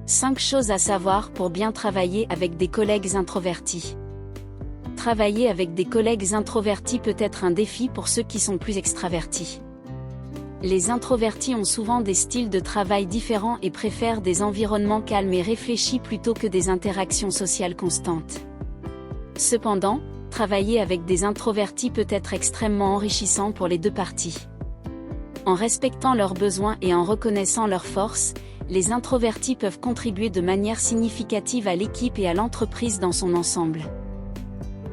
5 choses à savoir pour bien travailler avec des collègues introvertis. Travailler avec des collègues introvertis peut être un défi pour ceux qui sont plus extravertis. Les introvertis ont souvent des styles de travail différents et préfèrent des environnements calmes et réfléchis plutôt que des interactions sociales constantes. Cependant, travailler avec des introvertis peut être extrêmement enrichissant pour les deux parties. En respectant leurs besoins et en reconnaissant leurs forces, les introvertis peuvent contribuer de manière significative à l'équipe et à l'entreprise dans son ensemble.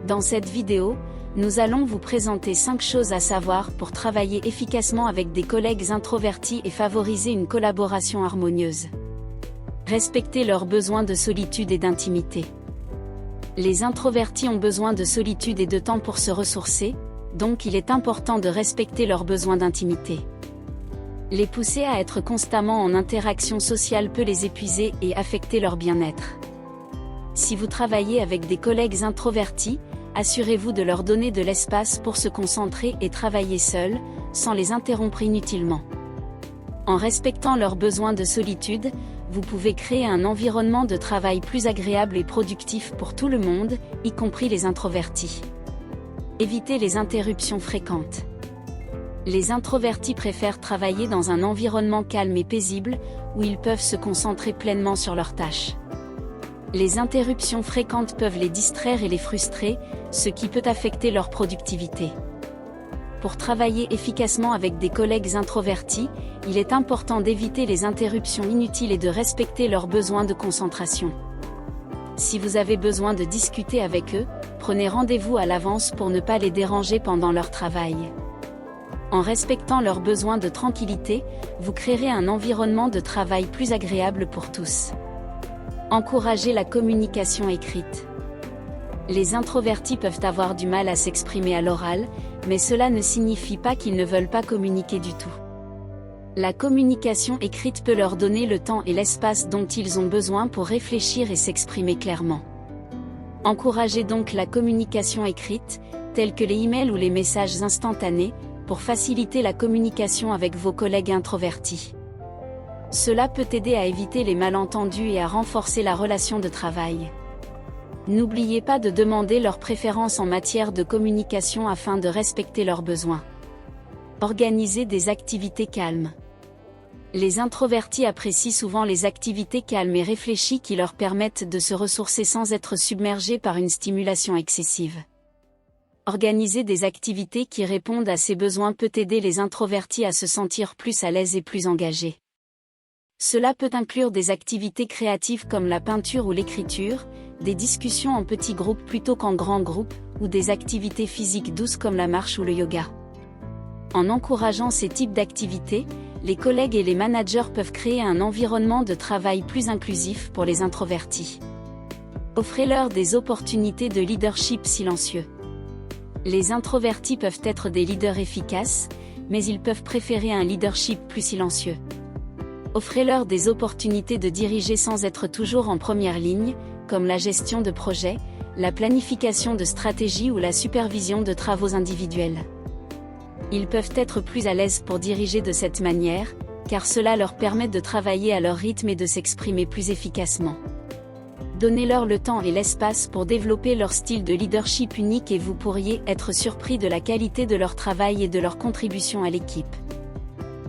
Dans cette vidéo, nous allons vous présenter 5 choses à savoir pour travailler efficacement avec des collègues introvertis et favoriser une collaboration harmonieuse. Respecter leurs besoins de solitude et d'intimité. Les introvertis ont besoin de solitude et de temps pour se ressourcer, donc il est important de respecter leurs besoins d'intimité. Les pousser à être constamment en interaction sociale peut les épuiser et affecter leur bien-être. Si vous travaillez avec des collègues introvertis, assurez-vous de leur donner de l'espace pour se concentrer et travailler seuls, sans les interrompre inutilement. En respectant leurs besoins de solitude, vous pouvez créer un environnement de travail plus agréable et productif pour tout le monde, y compris les introvertis. Évitez les interruptions fréquentes. Les introvertis préfèrent travailler dans un environnement calme et paisible, où ils peuvent se concentrer pleinement sur leurs tâches. Les interruptions fréquentes peuvent les distraire et les frustrer, ce qui peut affecter leur productivité. Pour travailler efficacement avec des collègues introvertis, il est important d'éviter les interruptions inutiles et de respecter leurs besoins de concentration. Si vous avez besoin de discuter avec eux, prenez rendez-vous à l'avance pour ne pas les déranger pendant leur travail. En respectant leurs besoins de tranquillité, vous créerez un environnement de travail plus agréable pour tous. Encouragez la communication écrite. Les introvertis peuvent avoir du mal à s'exprimer à l'oral, mais cela ne signifie pas qu'ils ne veulent pas communiquer du tout. La communication écrite peut leur donner le temps et l'espace dont ils ont besoin pour réfléchir et s'exprimer clairement. Encouragez donc la communication écrite, telle que les emails ou les messages instantanés, pour faciliter la communication avec vos collègues introvertis. Cela peut aider à éviter les malentendus et à renforcer la relation de travail. N'oubliez pas de demander leurs préférences en matière de communication afin de respecter leurs besoins. Organisez des activités calmes. Les introvertis apprécient souvent les activités calmes et réfléchies qui leur permettent de se ressourcer sans être submergés par une stimulation excessive. Organiser des activités qui répondent à ces besoins peut aider les introvertis à se sentir plus à l'aise et plus engagés. Cela peut inclure des activités créatives comme la peinture ou l'écriture, des discussions en petits groupes plutôt qu'en grands groupes, ou des activités physiques douces comme la marche ou le yoga. En encourageant ces types d'activités, les collègues et les managers peuvent créer un environnement de travail plus inclusif pour les introvertis. Offrez-leur des opportunités de leadership silencieux. Les introvertis peuvent être des leaders efficaces, mais ils peuvent préférer un leadership plus silencieux. Offrez-leur des opportunités de diriger sans être toujours en première ligne, comme la gestion de projets, la planification de stratégies ou la supervision de travaux individuels. Ils peuvent être plus à l'aise pour diriger de cette manière, car cela leur permet de travailler à leur rythme et de s'exprimer plus efficacement. Donnez-leur le temps et l'espace pour développer leur style de leadership unique et vous pourriez être surpris de la qualité de leur travail et de leur contribution à l'équipe.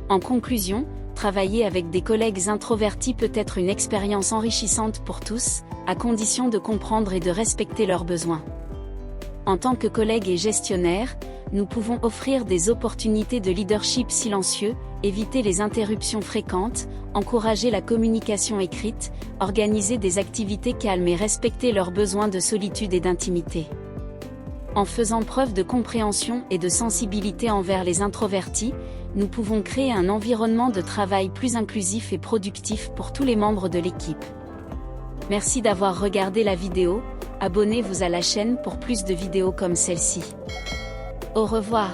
En conclusion, travailler avec des collègues introvertis peut être une expérience enrichissante pour tous, à condition de comprendre et de respecter leurs besoins. En tant que collègues et gestionnaires, nous pouvons offrir des opportunités de leadership silencieux, éviter les interruptions fréquentes, encourager la communication écrite, organiser des activités calmes et respecter leurs besoins de solitude et d'intimité. En faisant preuve de compréhension et de sensibilité envers les introvertis, nous pouvons créer un environnement de travail plus inclusif et productif pour tous les membres de l'équipe. Merci d'avoir regardé la vidéo, abonnez-vous à la chaîne pour plus de vidéos comme celle-ci. Au revoir.